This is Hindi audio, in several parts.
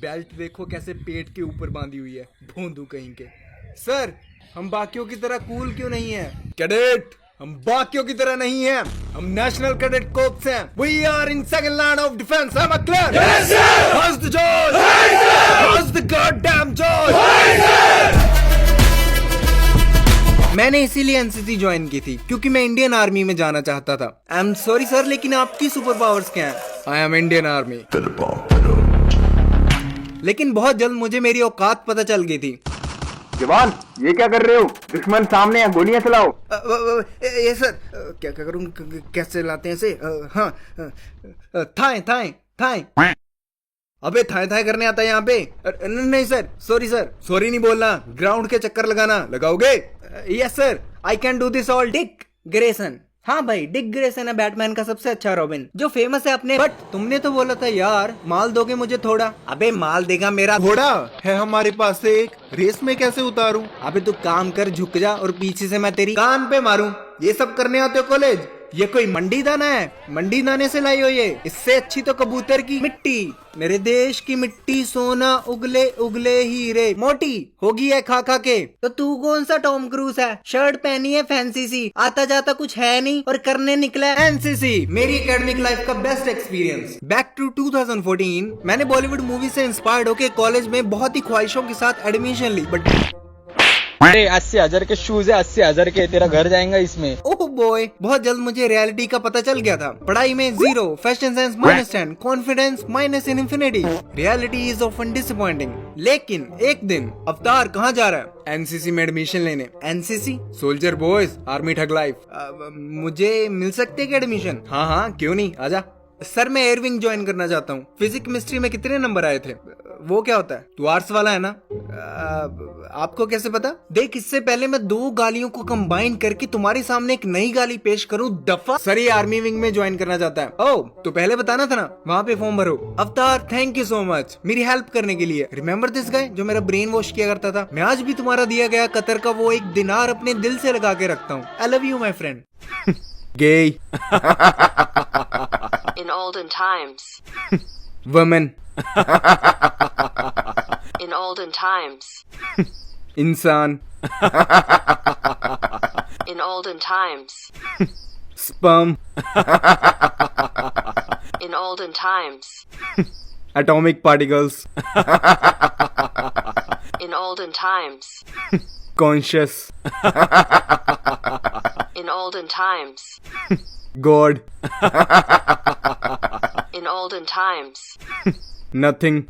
बेल्ट देखो कैसे पेट के ऊपर बांधी हुई है, भोंदू कहीं के। सर, हम बाकियों की तरह कूल क्यों नहीं है? कैडेट, हम बाकियों की तरह नहीं हैं, हम नेशनल कैडेट कोर्प्स हैं। We are in second line of defence. am I clear? Yes, sir! How's the George? Yes, sir! How's the goddamn George? Yes, sir! मैंने इसीलिए एनसीसी ज्वाइन की थी क्योंकि मैं इंडियन आर्मी में जाना चाहता था। आई एम सॉरी सर, लेकिन आपकी सुपर पावर्स क्या हैं? I am Indian army. लेकिन बहुत जल्द मुझे मेरी औकात पता चल गई थी। जवान, ये क्या कर रहे हो? दुश्मन सामने है, गोलियां चलाओ। ये सर, क्या क्या करूं? कैसे चलाते हैं इसे? हाँ, थाए थाए थाए। अबे थाए थाए करने आता है यहाँ पे? नहीं सर, सॉरी सर। सॉरी नहीं बोलना, ग्राउंड के चक्कर लगाना। लगाओगे? Yes sir, I can do this all. Dick Grayson. हाँ भाई, डिक ग्रेसन है बैटमैन का सबसे अच्छा रॉबिन, जो फेमस है अपने। बट तुमने तो बोला था यार माल दोगे मुझे थोड़ा। अबे माल देगा मेरा घोड़ा है हमारे पास से एक, रेस में कैसे उतारूं? अबे तू काम कर, झुक जा और पीछे से मैं तेरी कान पे मारूं। ये सब करने आते हो कॉलेज? ये कोई मंडी दाना है? मंडी दाने से लाई हो ये? इससे अच्छी तो कबूतर की मिट्टी। मेरे देश की मिट्टी सोना उगले उगले हीरे मोटी होगी है खा खा के। तो तू कौन सा टॉम क्रूज है? शर्ट पहनी है फैंसी सी, आता जाता कुछ है नहीं और करने निकला है एनसीसी। मेरी एकेडमिक लाइफ का बेस्ट एक्सपीरियंस। बैक टू 2014, मैंने बॉलीवुड मूवी से इंस्पायर्ड होकर कॉलेज में बहुत ही ख्वाहिशों के साथ एडमिशन ली। बट 80,000 के शूज है, 80,000 के, तेरा घर जाएगा इसमें। ओह बॉय, बहुत जल्द मुझे रियलिटी का पता चल गया था। पढ़ाई में 0, fashion sense -10, confidence -infinity। Reality is often disappointing. लेकिन एक दिन अवतार कहाँ जा रहा है? एनसीसी में एडमिशन लेने। NCC? Soldier boys army thug life. मुझे मिल सकते है एडमिशन? हाँ हाँ, क्यों नहीं, आजा। सर, मैं एयरविंग ज्वाइन करना चाहता हूँ। फिजिक्स केमिस्ट्री में कितने नंबर आए थे? वो क्या होता है? तू आर्ट्स वाला है ना? आपको कैसे पता? देख, इससे पहले मैं 2 गालियों को कंबाइन करके तुम्हारे सामने एक नई गाली पेश करूं, दफा। सर, ये आर्मी विंग में ज्वाइन करना चाहता है। ओह, तो पहले बताना था ना, वहाँ पे फॉर्म भरो। अवतार, थैंक यू सो मच मेरी हेल्प करने के लिए। रिमेम्बर दिस गाय जो मेरा ब्रेन वॉश किया करता था? मैं आज भी तुम्हारा दिया गया कतर का वो 1 दिनार अपने दिल से लगा के रखता हूँ। I love you my friend. Gay. In olden times. Women. In olden times. इंसान. In olden times. Sperm. In olden times. Atomic particles. In olden times. Conscious. In olden times. God. In olden times. Nothing.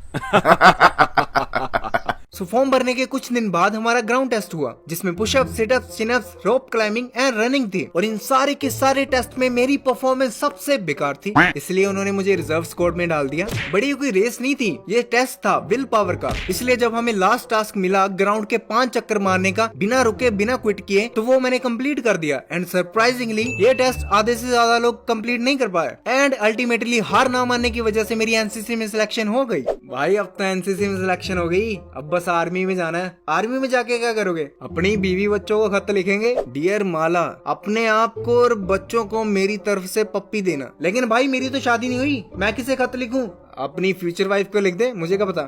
So form भरने के कुछ दिन बाद हमारा ग्राउंड टेस्ट हुआ, जिसमें pushup, situp, chinups, rope climbing and running थी। और इन सारे के सारे टेस्ट में मेरी परफॉर्मेंस सबसे बेकार थी, इसलिए उन्होंने मुझे रिजर्व स्क्वाड में डाल दिया। बड़ी कोई रेस नहीं थी, ये टेस्ट था विल पावर का। इसलिए जब हमें लास्ट टास्क मिला ग्राउंड के 5 चक्कर मारने का, बिना रुके बिना क्विट किए, तो वो मैंने कंप्लीट कर दिया। एंड सरप्राइजिंगली ये टेस्ट आधे से ज्यादा लोग कंप्लीट नहीं कर पाए। एंड अल्टीमेटली हार ना मानने की वजह से मेरी एनसीसी में सिलेक्शन हो गई। भाई, अब तो एनसीसी में सिलेक्शन हो गई, अब बस आर्मी में जाना है। आर्मी में जाके क्या करोगे? अपनी बीवी बच्चों को खत लिखेंगे, डियर माला, अपने आप को और बच्चों को मेरी तरफ से पप्पी देना। लेकिन भाई, मेरी तो शादी नहीं हुई, मैं किसे खत लिखूं? अपनी फ्यूचर वाइफ को लिख दे, मुझे क्या पता।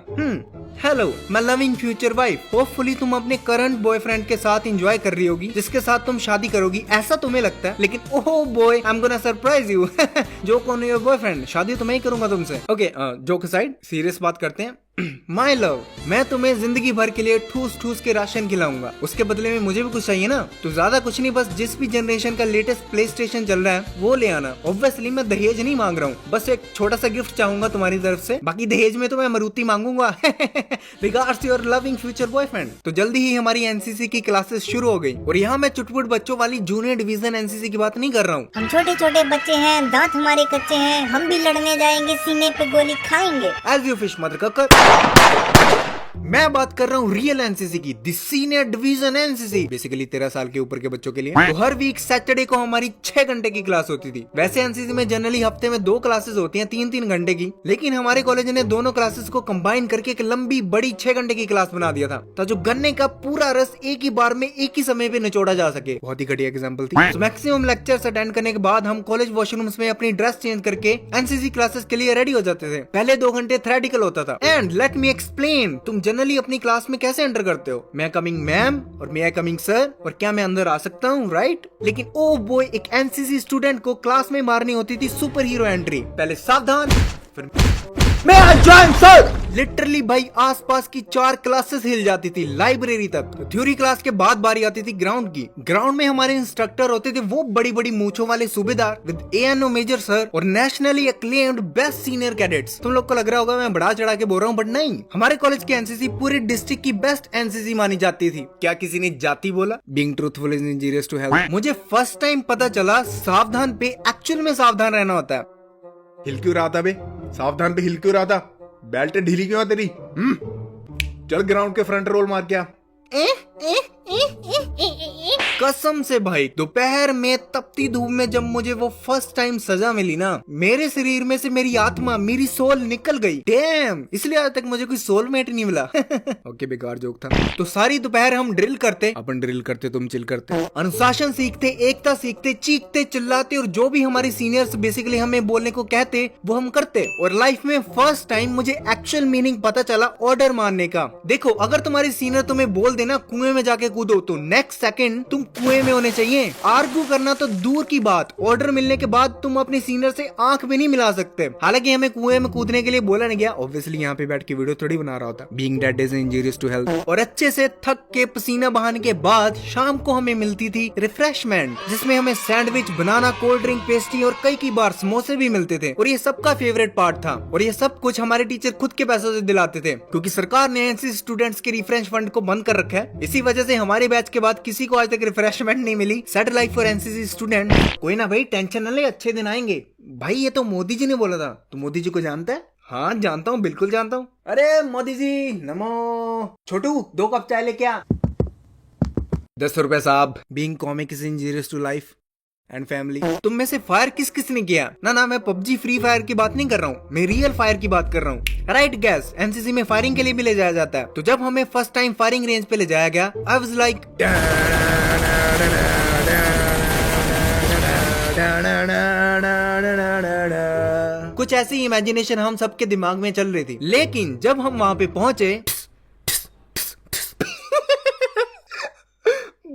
Hello my loving future wife, hopefully तुम अपने करंट बॉयफ्रेंड के साथ एंजॉय कर रही होगी, जिसके साथ तुम शादी करोगी, ऐसा तुम्हें लगता है। लेकिन oh boy, I am gonna surprise you. जो कौन है योर बॉयफ्रेंड? शादी तो मैं ही करूंगा तुमसे। ओके, जोक असाइड, सीरियस बात करते हैं। माई लव, मैं तुम्हें जिंदगी भर के लिए ठूस ठूस के राशन खिलाऊंगा, उसके बदले में मुझे भी कुछ चाहिए ना? तो ज्यादा कुछ नहीं, बस जिस भी जनरेशन का लेटेस्ट प्ले स्टेशन चल रहा है वो ले आना। ऑब्वियसली मैं दहेज नहीं मांग रहा हूँ, बस एक छोटा सा गिफ्ट चाहूंगा तुम्हारी तरफ से। बाकी दहेज में तो मैं मारुति मांगूंगा। Regards your loving future boyfriend. तो जल्दी ही हमारी एनसीसी की क्लासेस शुरू हो गई, और यहाँ मैं चुटपुट बच्चों वाली जूनियर डिवीजन एनसीसी की बात नहीं कर रहा हूँ। हम छोटे छोटे बच्चे हैं, दांत हमारे कच्चे हैं, हम भी लड़ने जाएंगे, सीने पे गोली खाएंगे। एज यू फिश मदर ककर। मैं बात कर रहा हूँ रियल एनसीसी की, the senior division NCC, basically 13 साल के ऊपर के बच्चों के लिए। तो हर वीक सैटरडे को हमारी 6 घंटे की क्लास होती थी। वैसे एनसीसी में जनरली हफ्ते में 2 क्लासेस होती हैं 3-3 घंटे की, लेकिन हमारे कॉलेज ने दोनों क्लासेस को कंबाइन करके एक लंबी बड़ी 6 घंटे की क्लास बना दिया था, ताकि गन्ने का पूरा रस एक ही बार में एक ही समय पे निचोड़ा जा सके। बहुत ही घटिया एग्जाम्पल थी। तो मैक्सिमम लेक्चर्स अटेंड करने के बाद हम कॉलेज वॉशरूम्स में अपनी ड्रेस चेंज करके एनसीसी क्लासेस के लिए रेडी हो जाते थे। पहले 2 घंटे थ्योरेटिकल होता था। एंड लेट मी एक्सप्लेन, तुम जनरली अपनी क्लास में कैसे एंटर करते हो? मैं कमिंग मैम और मैं कमिंग सर, और क्या मैं अंदर आ सकता हूँ, राइट? लेकिन ओ बॉय, एक एनसीसी स्टूडेंट को क्लास में मारनी होती थी सुपर हीरो एंट्री। पहले सावधान, फिर मैं ज्वाइन सर। लिटरली भाई आसपास की 4 क्लासेस हिल जाती थी लाइब्रेरी तक। तो थ्योरी क्लास के बाद बारी आती थी ग्राउंड की। ग्राउंड में हमारे इंस्ट्रक्टर होते थे वो बड़ी बड़ी मूंछों वाले सूबेदार विद एएनओ मेजर सर और nationally acclaimed best senior cadets. तुम लोग को लग रहा होगा मैं बढ़ा चढ़ा के बोल रहा हूँ, बट नहीं, हमारे कॉलेज की एनसीसी पूरे डिस्ट्रिक्ट की बेस्ट एनसीसी मानी जाती थी। क्या किसी ने जाति बोला? Being truthful is injurious to health. मुझे फर्स्ट टाइम पता चला सावधान पे एक्चुअल में सावधान रहना होता है। हिल क्यों रहा था बे? सावधान पे हिल क्यों रहा था? बेल्ट ढीली क्यों है तेरी? चल ग्राउंड के फ्रंट रोल मार क्या। कसम से भाई, दोपहर में तपती धूप में जब मुझे वो फर्स्ट टाइम सजा मिली ना, मेरे शरीर में से मेरी आत्मा, मेरी सोल निकल गई। डैम, इसलिए आज तक मुझे कोई सोलमेट नहीं मिला। ओके, बेकार जोक था। तो सारी दोपहर हम ड्रिल करते, अपन ड्रिल करते, तुम चिल करते, अनुशासन सीखते, एकता सीखते, चीखते चिल्लाते, और जो भी हमारे सीनियर्स बेसिकली हमें बोलने को कहते वो हम करते। और लाइफ में फर्स्ट टाइम मुझे एक्चुअल मीनिंग पता चला ऑर्डर मानने का। देखो, अगर तुम्हारे सीनियर तुम्हें बोल देना कुएं में जाके कूदो, तो नेक्स्ट सेकंड तुम कुएं में होने चाहिए। आर्ग्यू करना तो दूर की बात, ऑर्डर मिलने के बाद तुम अपने सीनियर से आंख भी नहीं मिला सकते। हालांकि हमें कुएं में कूदने के लिए बोला नहीं गया, ऑब्वियसली यहाँ पे बैठ के वीडियो थोड़ी बना रहा होता। Being dead is injurious to health. और अच्छे से थक के पसीना बहाने के बाद शाम को हमें मिलती थी रिफ्रेशमेंट, जिसमें हमें सैंडविच, बनाना, कोल्ड ड्रिंक, पेस्ट्री और कई बार समोसे भी मिलते थे। और ये सबका फेवरेट पार्ट था। और ये सब कुछ हमारे टीचर खुद के पैसों से दिलाते थे, क्योंकि सरकार ने एनसीसी स्टूडेंट्स के रिफ्रेश फंड को बंद कर रखा है। इसी वजह से हमारे बैच के बाद किसी को आज तक रिफ्रेशमेंट नहीं मिली। Set life for NCC student. कोई ना भाई, टेंशन न ले, अच्छे दिन आएंगे। भाई ये तो मोदी जी ने बोला था। तो मोदी जी को जानता है? हाँ जानता हूँ, बिल्कुल जानता हूँ। अरे मोदी जी नमो। छोटू 2 कप चाय लेके आ। 10 रुपए साहब। Being comic is injurious to life and family. तुम में से फायर किस किस ने किया? ना मैं पबजी फ्री फायर की बात नहीं कर रहा हूँ, मैं रियल फायर की बात कर रहा हूँ। राइट गैस, एनसीसी में फायरिंग के लिए भी ले जाया जाता है। तो जब हमें फर्स्ट टाइम फायरिंग रेंज पे ले जाया गया, आई वाज लाइक कुछ ऐसी इमेजिनेशन हम सबके दिमाग में चल रही थी। लेकिन जब हम वहां पे पहुंचे,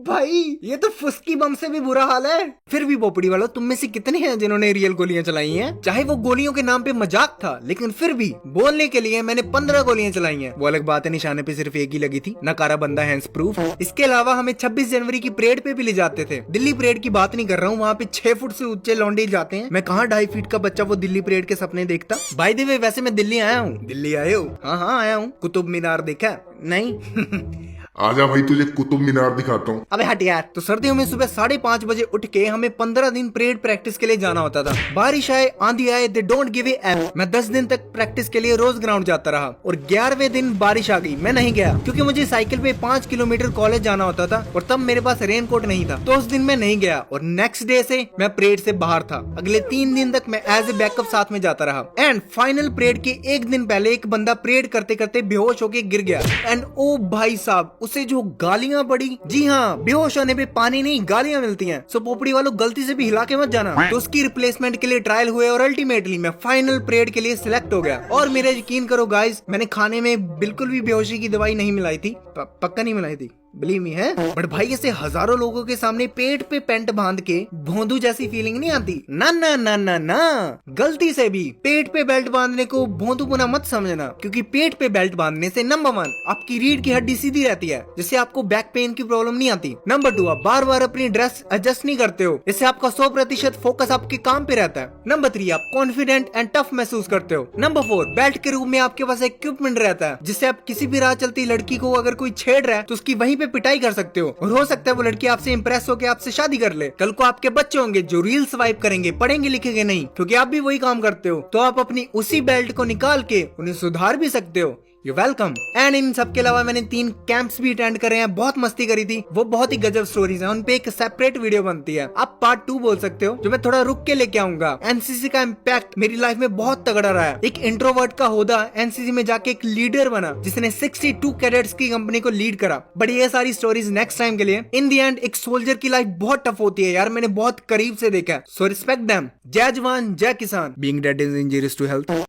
भाई ये तो फुस्की बम से भी बुरा हाल है। फिर भी पोपड़ी वालों, तुम में से कितने हैं जिन्होंने रियल गोलियां चलाई हैं? चाहे वो गोलियों के नाम पे मजाक था, लेकिन फिर भी बोलने के लिए मैंने 15 गोलियां चलाई हैं। वो अलग बात है, निशाने पे सिर्फ एक ही लगी थी, नकारा बंदा हैंड्स प्रूफ। इसके अलावा हमें 26 जनवरी की परेड पे भी ले जाते थे। दिल्ली परेड की बात नहीं कर रहा हूँ, वहाँ पे 6 फुट से ऊंचे लौंडे जाते हैं। मैं कहाँ 2.5 फीट का बच्चा वो दिल्ली परेड के सपने देखता। बाय द वे, वैसे मैं दिल्ली आया हूँ। दिल्ली आए हो? हाँ आया हूँ। कुतुब मीनार देखा? नहीं। आजा भाई, तुझे कुतुब मीनार दिखाता हूँ। अबे हट यार। तो सर्दियों में सुबह 5:30 बजे उठ के हमें 15 दिन परेड प्रैक्टिस के लिए जाना होता था। बारिश आए, आंधी आए, they don't give A F. मैं 10 दिन तक प्रैक्टिस के लिए रोज ग्राउंड जाता रहा, और 11वें दिन बारिश आ गई। मैं नहीं गया, क्योंकि मुझे साइकिल पे 5 किलोमीटर कॉलेज जाना होता था, और तब मेरे पास रेनकोट नहीं था। तो उस दिन मैं नहीं गया, और नेक्स्ट डे से मैं परेड से बाहर था। अगले 3 दिन तक मैं एज ए बैकअप साथ में जाता रहा। एंड फाइनल परेड के 1 दिन पहले एक बंदा परेड करते करते बेहोश होके गिर गया। एंड ओ भाई साहब, उसे जो गालियां पड़ी, जी हाँ, बेहोश होने पे पानी नहीं गालियां मिलती हैं। सो पोपड़ी वालों, गलती से भी हिला के मत जाना। तो उसकी रिप्लेसमेंट के लिए ट्रायल हुए, और अल्टीमेटली मैं फाइनल परेड के लिए सिलेक्ट हो गया। और मेरा यकीन करो गाइस, मैंने खाने में बिल्कुल भी बेहोशी की दवाई नहीं मिलाई थी, पक्का नहीं मिलाई थी, बिलीव मी है। बट भाई ऐसे हजारों लोगों के सामने पेट पे पेंट बांध के भोंदू जैसी फीलिंग नहीं आती। ना ना ना ना ना, गलती से भी पेट पे बेल्ट बांधने को भोंदूपना मत समझना, क्योंकि पेट पे बेल्ट बांधने से नंबर 1 आपकी रीढ़ की हड्डी सीधी रहती है, जिससे आपको बैक पेन की प्रॉब्लम नहीं आती। नंबर 2, आप बार बार अपनी ड्रेस एडजस्ट नहीं करते हो, इससे आपका 100% फोकस आपके काम पे रहता है। नंबर 3, आप कॉन्फिडेंट एंड टफ महसूस करते हो। नंबर 4, बेल्ट के रूप में आपके पास इक्विपमेंट रहता है, जिससे आप किसी भी राह चलती लड़की को अगर कोई छेड़ रहा है तो उसकी वहीं पे पिटाई कर सकते हो, और हो सकता है वो लड़की आपसे इंप्रेस होकर आपसे शादी कर ले। कल को आपके बच्चे होंगे जो रील स्वाइप करेंगे, पढ़ेंगे लिखेंगे नहीं, क्योंकि आप भी वही काम करते हो। तो आप अपनी उसी बेल्ट को निकाल के उन्हें सुधार भी सकते हो। You welcome. एंड इन सब के अलावा मैंने 3 कैंप्स भी अटेंड करे हैं, बहुत मस्ती करी थी, वो बहुत ही गजब स्टोरीज हैं, उन पे एक सेपरेट वीडियो बनती है, आप पार्ट 2 बोल सकते हो, जो मैं थोड़ा रुक के लेके आऊंगा। एनसीसी का इम्पैक्ट मेरी लाइफ में बहुत तगड़ा रहा है। एक इंट्रोवर्ट का होदा एनसीसी में जाके एक लीडर बना जिसने 62 कैडेट्स की कंपनी को लीड करा। बट ये सारी स्टोरीज नेक्स्ट टाइम के लिए। इन दी एंड एक सोल्जर की लाइफ बहुत टफ होती है यार, मैंने बहुत करीब से देखा है, सो रिस्पेक्ट देम। जय जवान जय किसान। Being dead is injurious to health.